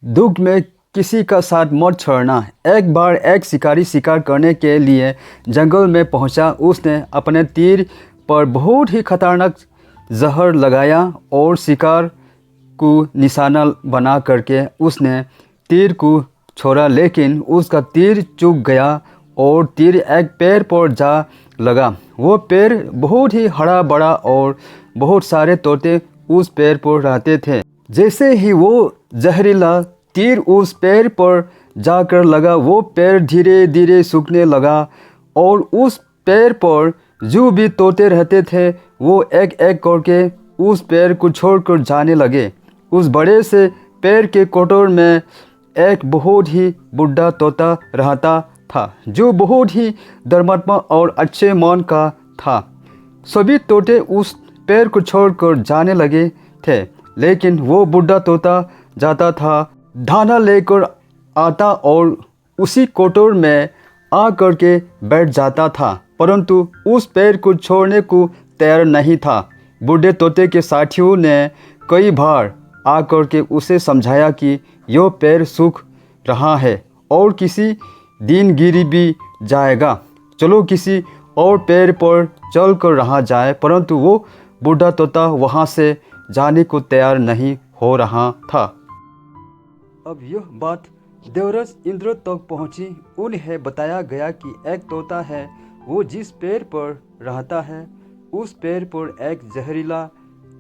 दुख में किसी का साथ मत छोड़ना। एक बार एक शिकारी शिकार करने के लिए जंगल में पहुंचा। उसने अपने तीर पर बहुत ही खतरनाक जहर लगाया और शिकार को निशाना बना करके उसने तीर को छोड़ा, लेकिन उसका तीर चूक गया और तीर एक पेड़ पर जा लगा। वो पेड़ बहुत ही हरा भरा और बहुत सारे तोते उस पेड़ पर रहते थे। जैसे ही वो जहरीला तीर उस पेड़ पर जाकर लगा, वो पेड़ धीरे धीरे सूखने लगा और उस पेड़ पर जो भी तोते रहते थे वो एक एक करके उस पेड़ को छोड़कर जाने लगे। उस बड़े से पेड़ के कोटर में एक बहुत ही बूढ़ा तोता रहता था, जो बहुत ही धर्मात्मा और अच्छे मन का था। सभी तोते उस पेड़ को छोड़कर जाने लगे थे, लेकिन वो बूढ़ा तोता जाता था, दाना लेकर आता और उसी कोटर में आ करके बैठ जाता था, परंतु उस पेड़ को छोड़ने को तैयार नहीं था। बूढ़े तोते के साथियों ने कई बार आ करके उसे समझाया कि यह पेड़ सूख रहा है और किसी दिन गिर भी जाएगा, चलो किसी और पेड़ पर चल कर रहा जाए, परंतु वो बूढ़ा तोता वहाँ से जाने को तैयार नहीं हो रहा था। अब यह बात देवराज इंद्र तक पहुंची। उन्हें बताया गया कि एक तोता है, वो जिस पेड़ पर रहता है उस पेड़ पर एक जहरीला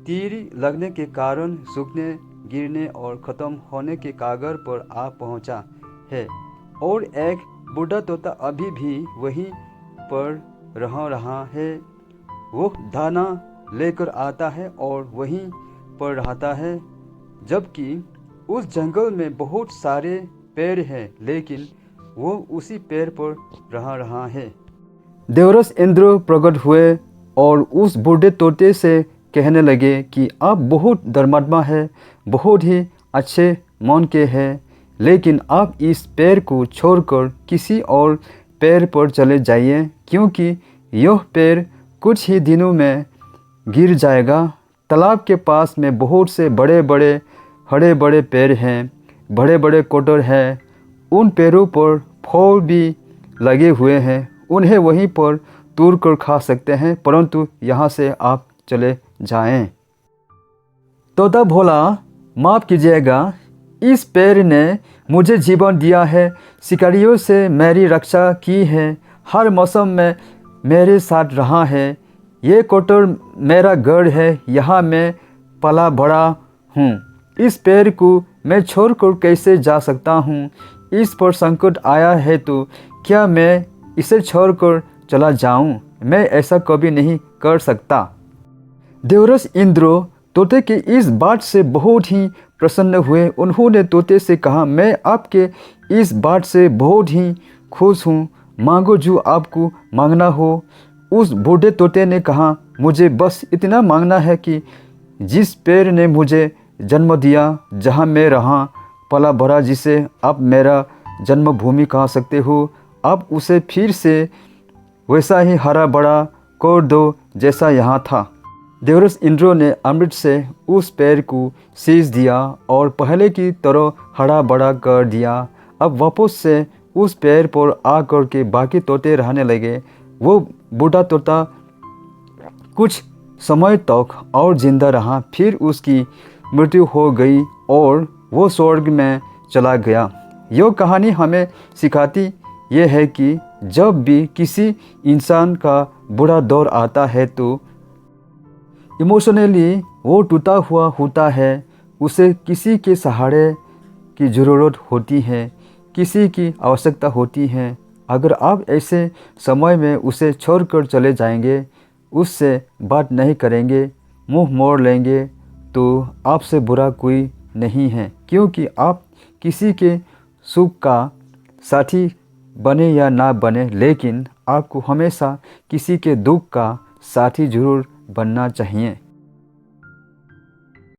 तीर लगने के कारण सूखने, गिरने और ख़त्म होने के कागर पर आ पहुंचा है, और एक बूढ़ा तोता अभी भी वहीं पर रह रहा है। वो दाना लेकर आता है और वहीं पर रहता है, जबकि उस जंगल में बहुत सारे पेड़ हैं, लेकिन वो उसी पेड़ पर रह रहा है। देवराज इंद्र प्रकट हुए और उस बूढ़े तोते से कहने लगे कि आप बहुत धर्मात्मा है, बहुत ही अच्छे मन के हैं, लेकिन आप इस पेड़ को छोड़कर किसी और पेड़ पर चले जाइए, क्योंकि यह पेड़ कुछ ही दिनों में गिर जाएगा। तालाब के पास में बहुत से बड़े बड़े हरे बड़े पेड़ हैं, बड़े बड़े कोटर हैं, उन पेड़ों पर फल भी लगे हुए हैं, उन्हें वहीं पर तोड़ कर खा सकते हैं, परंतु यहाँ से आप चले जाएं। तोता बोला, माफ़ कीजिएगा, इस पेड़ ने मुझे जीवन दिया है, शिकारियों से मेरी रक्षा की है, हर मौसम में मेरे साथ रहा है, ये कोटर मेरा घर है, यहाँ मैं पला बड़ा हूँ। इस पेड़ को मैं छोड़कर कैसे जा सकता हूँ? इस पर संकट आया है तो क्या मैं इसे छोड़कर चला जाऊँ? मैं ऐसा कभी नहीं कर सकता। देवराज इंद्र तोते के इस बात से बहुत ही प्रसन्न हुए। उन्होंने तोते से कहा, मैं आपके इस बात से बहुत ही खुश हूँ, मांगो जो आपको मांगना हो। उस बूढ़े तोते ने कहा, मुझे बस इतना मांगना है कि जिस पेड़ ने मुझे जन्म दिया, जहाँ मैं रहा पला भरा, जिसे आप मेरा जन्मभूमि कह सकते हो, आप उसे फिर से वैसा ही हरा भरा कर दो जैसा यहाँ था। देवराज इंद्र ने अमृत से उस पेड़ को सींच दिया और पहले की तरह हरा भरा कर दिया। अब वापस से उस पेड़ पर आ कर के बाकी तोते रहने लगे। वो बूढ़ा तोता कुछ समय तक और जिंदा रहा, फिर उसकी मृत्यु हो गई और वो स्वर्ग में चला गया। यह कहानी हमें सिखाती ये है कि जब भी किसी इंसान का बुरा दौर आता है तो इमोशनली वो टूटा हुआ होता है, उसे किसी के सहारे की ज़रूरत होती है, किसी की आवश्यकता होती है। अगर आप ऐसे समय में उसे छोड़कर चले जाएंगे, उससे बात नहीं करेंगे, मुंह मोड़ लेंगे, तो आपसे बुरा कोई नहीं है, क्योंकि आप किसी के सुख का साथी बने या ना बने, लेकिन आपको हमेशा किसी के दुख का साथी जरूर बनना चाहिए।